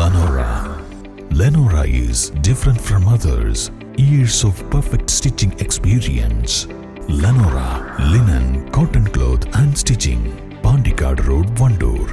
Lenora. Lenora is different from others. Years of perfect stitching experience. Lenora linen, cotton cloth and stitching. Pandikad Road, Vandoor.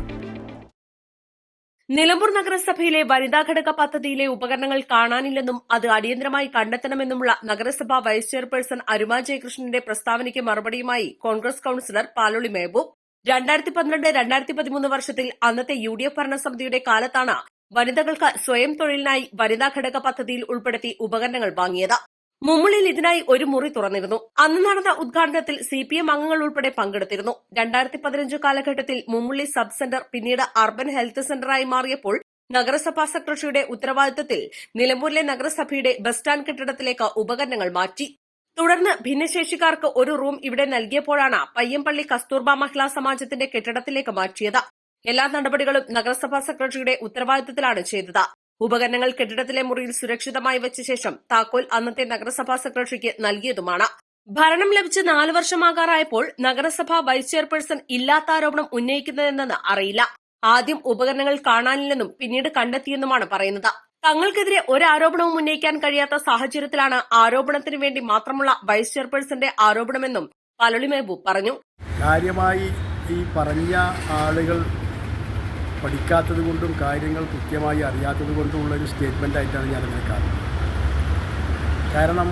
Nilambur നഗരസഭയിലെ വനിതാ ഘടക പദ്ധതിയിലെ ഉപകരണങ്ങൾ കാണാനില്ലെന്നും അത് അടിയന്തരമായി കണ്ടെത്തണമെന്നുമുള്ള നഗരസഭാ വൈസ് ചെയർപേഴ്സൺ അരുമ ജയകൃഷ്ണന്റെ പ്രസ്താവനയ്ക്ക് മറുപടിയുമായി കോൺഗ്രസ് കൌൺസിലർ പാലോളി മെഹബൂബ് 2012-2013 വർഷത്തിൽ അന്നത്തെ UDF ഭരണസമിതിയുടെ കാലത്താണ് വനിതകൾക്ക് സ്വയം തൊഴിലിനായി വനിതാ ഘടക പദ്ധതിയിൽ ഉൾപ്പെടുത്തി ഉപകരണങ്ങൾ വാങ്ങിയത്. മുമ്മുള്ളിൽ ഇതിനായി ഒരു മുറി തുറന്നിരുന്നു. അന്ന് നടന്ന ഉദ്ഘാടനത്തിൽ CPM അംഗങ്ങൾ ഉൾപ്പെടെ പങ്കെടുത്തിരുന്നു. 2015 കാലഘട്ടത്തിൽ മുമ്മുള്ളി സബ് സെന്റർ പിന്നീട് അർബൻ ഹെൽത്ത് സെന്ററായി മാറിയപ്പോൾ നഗരസഭാ സെക്രട്ടറിയുടെ ഉത്തരവാദിത്തത്തിൽ നിലമ്പൂരിലെ നഗരസഭയുടെ ബസ് സ്റ്റാൻഡ് കെട്ടിടത്തിലേക്ക് ഉപകരണങ്ങൾ മാറ്റി. തുടർന്ന് ഭിന്നശേഷിക്കാർക്ക് ഒരു റൂം ഇവിടെ നൽകിയപ്പോഴാണ് പയ്യമ്പള്ളി കസ്തൂർബ മഹിളാ സമാജത്തിന്റെ കെട്ടിടത്തിലേക്ക് മാറ്റിയത്. എല്ലാ നടപടികളും നഗരസഭാ സെക്രട്ടറിയുടെ ഉത്തരവാദിത്തത്തിലാണ് ചെയ്തത്. ഉപകരണങ്ങൾ കെട്ടിടത്തിലെ മുറിയിൽ സുരക്ഷിതമായി വെച്ച ശേഷം താക്കോൽ അന്നത്തെ നഗരസഭാ സെക്രട്ടറിക്ക് നൽകിയതുമാണ്. ഭരണം ലഭിച്ച് 4 വർഷമാകാറായപ്പോൾ നഗരസഭാ വൈസ് ചെയർപേഴ്സൺ ഇല്ലാത്ത ആരോപണം ഉന്നയിക്കുന്നതെന്ന് അറിയില്ല. ആദ്യം ഉപകരണങ്ങൾ കാണാനില്ലെന്നും പിന്നീട് കണ്ടെത്തിയെന്നുമാണ് പറയുന്നത്. തങ്ങൾക്കെതിരെ ഒരാരോപണവും ഉന്നയിക്കാൻ കഴിയാത്ത സാഹചര്യത്തിലാണ് ആരോപണത്തിന് വേണ്ടി മാത്രമുള്ള വൈസ് ചെയർപേഴ്സന്റെ ആരോപണമെന്നും പാലോളി മെഹബൂബ് പറഞ്ഞു. കാര്യമായി ഈ പറഞ്ഞ ആളുകൾ പഠിക്കാത്തത് കൊണ്ടും കാര്യങ്ങൾ കൃത്യമായി അറിയാത്തത് കൊണ്ടുമുള്ള ഒരു സ്റ്റേറ്റ്മെൻ്റ് ആയിട്ടാണ് ഞാനതിനെ കാണുന്നത്. കാരണം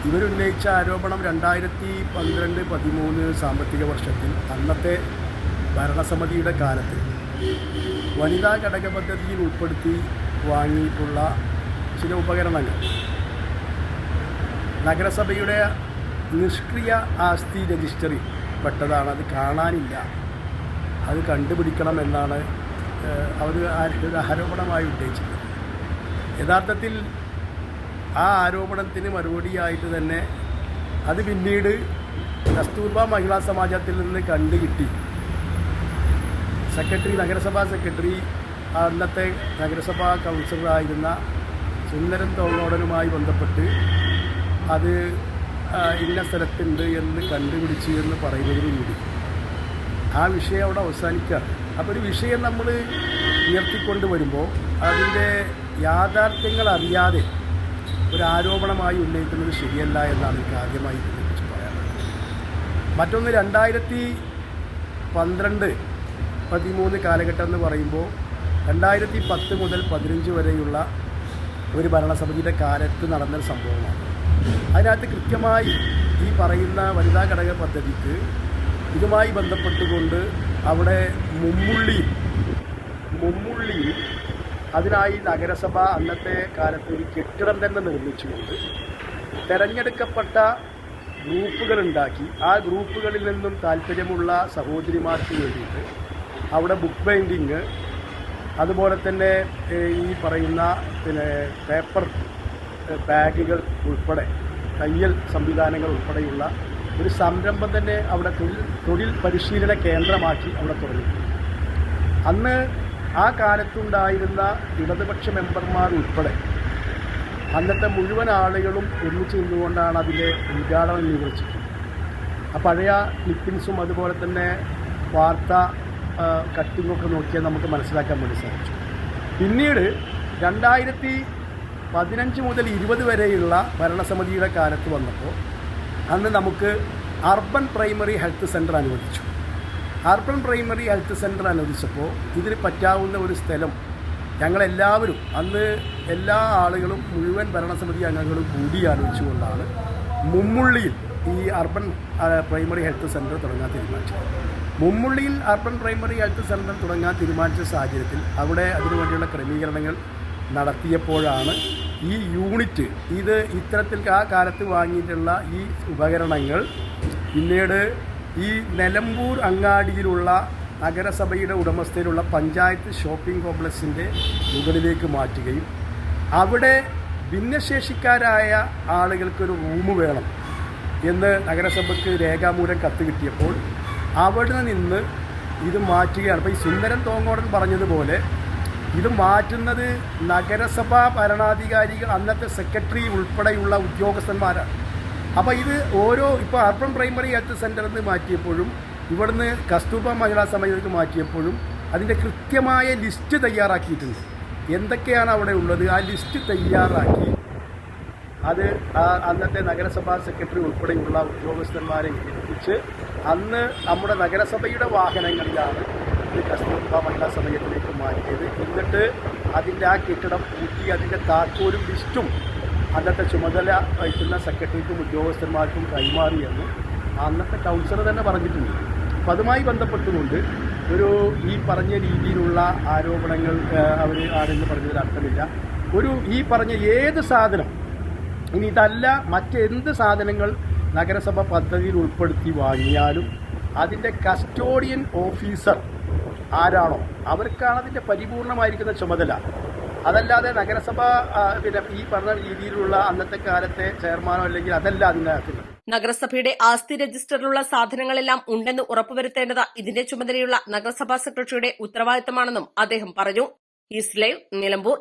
ഇവരുന്നയിച്ച ആരോപണം 2012-13 സാമ്പത്തിക വർഷത്തിൽ അന്നത്തെ ഭരണസമിതിയുടെ കാലത്ത് വനിതാ ഘടക പദ്ധതിയിൽ ഉൾപ്പെടുത്തി വാങ്ങിയിട്ടുള്ള ചില ഉപകരണങ്ങൾ നഗരസഭയുടെ നിഷ്ക്രിയ ആസ്തി രജിസ്റ്ററിൽ പെട്ടതാണ്. അത് കാണാനില്ല, അത് കണ്ടുപിടിക്കണം എന്നാണ് അവർ ഒരു ആരോപണമായി ഉന്നയിച്ചത്. യഥാർത്ഥത്തിൽ ആ ആരോപണത്തിന് മറുപടിയായിട്ട് തന്നെ അത് പിന്നീട് കസ്തൂർബ മഹിളാ സമാജത്തിൽ നിന്ന് കണ്ടുകിട്ടി. നഗരസഭാ സെക്രട്ടറി അന്നത്തെ നഗരസഭാ കൗൺസിലറായിരുന്ന സുന്ദരൻ തോങ്ങോടനുമായി ബന്ധപ്പെട്ട് അത് ഇന്ന സ്ഥലത്തുണ്ട് എന്ന് കണ്ടുപിടിച്ചു എന്ന് പറയുന്നതിനുകൂടി ആ വിഷയം അവിടെ അവസാനിക്കുകയാണ്. അപ്പോൾ ഒരു വിഷയം നമ്മൾ ഉയർത്തിക്കൊണ്ട് വരുമ്പോൾ അതിൻ്റെ യാഥാർത്ഥ്യങ്ങൾ അറിയാതെ ഒരു ആരോപണമായി ഉന്നയിക്കുന്നത് ശരിയല്ല എന്നാണ് എനിക്ക് ആദ്യമായി ഇതിനെക്കുറിച്ച് പറയാനുള്ളത്. മറ്റൊന്ന് 2012-13 കാലഘട്ടം എന്ന് പറയുമ്പോൾ 2010 മുതൽ 15 വരെയുള്ള ഒരു ഭരണസമിതിയുടെ കാലത്ത് നടന്നൊരു സംഭവമാണ്. അതിനകത്ത് കൃത്യമായി ഈ പറയുന്ന വനിതാ ഘടക പദ്ധതിക്ക് ഇതുമായി ബന്ധപ്പെട്ടുകൊണ്ട് അവിടെ മുമ്മുള്ളിയിൽ അതിനായി നഗരസഭ അന്നത്തെ കാലത്ത് ഒരു കെട്ടിടം തന്നെ നിർമ്മിച്ചുകൊണ്ട് തിരഞ്ഞെടുക്കപ്പെട്ട ഗ്രൂപ്പുകളുണ്ടാക്കി ആ ഗ്രൂപ്പുകളിൽ നിന്നും താല്പര്യമുള്ള സഹോദരിമാർക്ക് വേണ്ടിയിട്ട് അവിടെ ബുക്ക് ബൈൻഡിങ്, അതുപോലെ തന്നെ ഈ പറയുന്ന പേപ്പർ ബാഗുകൾ ഉൾപ്പെടെ തയ്യൽ സംവിധാനങ്ങൾ ഉൾപ്പെടെയുള്ള ഒരു സംരംഭം തന്നെ അവിടെ തൊഴിൽ പരിശീലന കേന്ദ്രമാക്കി അവിടെ തുടങ്ങി. അന്ന് ആ കാലത്തുണ്ടായിരുന്ന ഇടതുപക്ഷ മെമ്പർമാർ ഉൾപ്പെടെ അന്നത്തെ മുഴുവൻ ആളുകളും ഒന്നിച്ചു നിന്നുകൊണ്ടാണ് അതിൻ്റെ ഉദ്ഘാടനം നിർവഹിച്ചത്. ആ പഴയ ക്ലിപ്പിങ്സും അതുപോലെ തന്നെ വാർത്താ കട്ടിങ്ങൊക്കെ നോക്കിയാൽ നമുക്ക് മനസ്സിലാക്കാൻ വേണ്ടി സാധിച്ചു. പിന്നീട് 2015 മുതൽ 20 വരെയുള്ള ഭരണസമിതിയുടെ കാലത്ത് വന്നപ്പോൾ അന്ന് നമുക്ക് അർബൻ പ്രൈമറി ഹെൽത്ത് സെൻ്റർ അനുവദിച്ചു. അർബൻ പ്രൈമറി ഹെൽത്ത് സെൻ്റർ അനുവദിച്ചപ്പോൾ ഇതിന് പറ്റാവുന്ന ഒരു സ്ഥലം ഞങ്ങളെല്ലാവരും അന്ന് എല്ലാ ആളുകളും മുഴുവൻ ഭരണസമിതി അംഗങ്ങളും കൂടിയാലോചിച്ചുകൊണ്ടാണ് മുമ്മുള്ളിയിൽ ഈ അർബൻ പ്രൈമറി ഹെൽത്ത് സെൻ്റർ തുടങ്ങാൻ തീരുമാനിച്ചത്. മുമ്മുള്ളിയിൽ അർബൻ പ്രൈമറി ഹെൽത്ത് സെൻ്റർ തുടങ്ങാൻ തീരുമാനിച്ച സാഹചര്യത്തിൽ അവിടെ അതിനുവേണ്ടിയുള്ള ക്രമീകരണങ്ങൾ നടത്തിയപ്പോഴാണ് ഈ യൂണിറ്റ് ഇത്തരത്തിൽ ആ കാലത്ത് വാങ്ങിയിട്ടുള്ള ഈ ഉപകരണങ്ങൾ പിന്നീട് ഈ നിലമ്പൂർ അങ്ങാടിയിലുള്ള നഗരസഭയുടെ ഉടമസ്ഥയിലുള്ള പഞ്ചായത്ത് ഷോപ്പിംഗ് കോംപ്ലക്സിൻ്റെ മുകളിലേക്ക് മാറ്റുകയും അവിടെ ഭിന്നശേഷിക്കാരായ ആളുകൾക്കൊരു റൂം വേണം എന്ന് നഗരസഭയ്ക്ക് രേഖാമൂലം കത്ത് കിട്ടിയപ്പോൾ അവിടെ നിന്ന് ഇത് മാറ്റുകയാണ്. അപ്പോൾ ഈ സുന്ദരൻ തോങ്ങോടൻ പറഞ്ഞതുപോലെ ഇത് മാറ്റുന്നത് നഗരസഭാ ഭരണാധികാരികൾ, അന്നത്തെ സെക്രട്ടറി ഉൾപ്പെടെയുള്ള ഉദ്യോഗസ്ഥന്മാരാണ്. അപ്പോൾ ഇത് ഇപ്പോൾ അർബൻ പ്രൈമറി ഹെൽത്ത് സെൻ്ററിൽ നിന്ന് മാറ്റിയപ്പോഴും ഇവിടുന്ന് കസ്തൂർബ മഹിളാ സമാജത്തിലേക്ക് മാറ്റിയപ്പോഴും അതിൻ്റെ കൃത്യമായ ലിസ്റ്റ് തയ്യാറാക്കിയിട്ടുണ്ട്. എന്തൊക്കെയാണ് അവിടെ ഉള്ളത് ആ ലിസ്റ്റ് തയ്യാറാക്കി അത് അന്നത്തെ നഗരസഭാ സെക്രട്ടറി ഉൾപ്പെടെയുള്ള ഉദ്യോഗസ്ഥന്മാരെ ഏൽപ്പിച്ച് അന്ന് നമ്മുടെ നഗരസഭയുടെ വാഹനങ്ങളിലാണ് ഇത് കസ്തൂർബ മഹിളാ സമയത്തിലേക്ക് മാറ്റിയത്. എന്നിട്ട് അതിൻ്റെ ആ കെട്ടിടം പൂട്ടി അതിൻ്റെ താക്കോലും ലിസ്റ്റും അന്നത്തെ ചുമതല വഹിക്കുന്ന സെക്രട്ടറിക്കും ഉദ്യോഗസ്ഥന്മാർക്കും കൈമാറിയെന്ന് അന്നത്തെ കൗൺസിലർ തന്നെ പറഞ്ഞിട്ടുണ്ട്. അപ്പം അതുമായി ബന്ധപ്പെട്ടുകൊണ്ട് ഈ പറഞ്ഞ രീതിയിലുള്ള ആരോപണങ്ങൾ അവർ ആരെന്ന് പറഞ്ഞതിൽ അർത്ഥമില്ല. ഈ പറഞ്ഞ ഏത് സാധനം, ഇനി ഇതല്ല മറ്റെന്ത് സാധനങ്ങൾ നഗരസഭ പദ്ധതിയിൽ ഉൾപ്പെടുത്തി വാങ്ങിയാലും അതിൻ്റെ കസ്റ്റോഡിയൻ ഓഫീസർ ആരാണോ അവർക്കാണ് അതിൻ്റെ പരിപൂർണമായിരിക്കുന്ന ചുമതല. അതല്ലാതെ നഗരസഭ ഈ പറഞ്ഞ രീതിയിലുള്ള അന്നത്തെ കാലത്തെ ചെയർമാനോ അല്ലെങ്കിൽ അതല്ല അതിനകത്തുള്ളത്. നഗരസഭയുടെ ആസ്തി രജിസ്റ്ററിലുള്ള സാധനങ്ങളെല്ലാം ഉണ്ടെന്ന് ഉറപ്പുവരുത്തേണ്ടത് ഇതിന്റെ ചുമതലയുള്ള നഗരസഭാ സെക്രട്ടറിയുടെ ഉത്തരവാദിത്തമാണെന്നും അദ്ദേഹം പറഞ്ഞു. East live, Nilambur.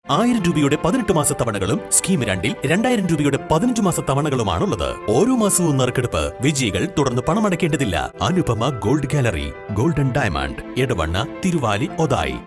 1000 രൂപയുടെ 18 മാസ തവണകളും സ്കീം 2-ൽ 2000 രൂപയുടെ 15 മാസ തവണകളുമാണുള്ളത്. ഓരോ മാസവും നറുക്കെടുപ്പ്. വിജയികൾ തുടർന്ന് പണമടയ്ക്കേണ്ടതില്ല. Anupama gold gallery, golden diamond, Edavanna, Thiruvali, Othayi.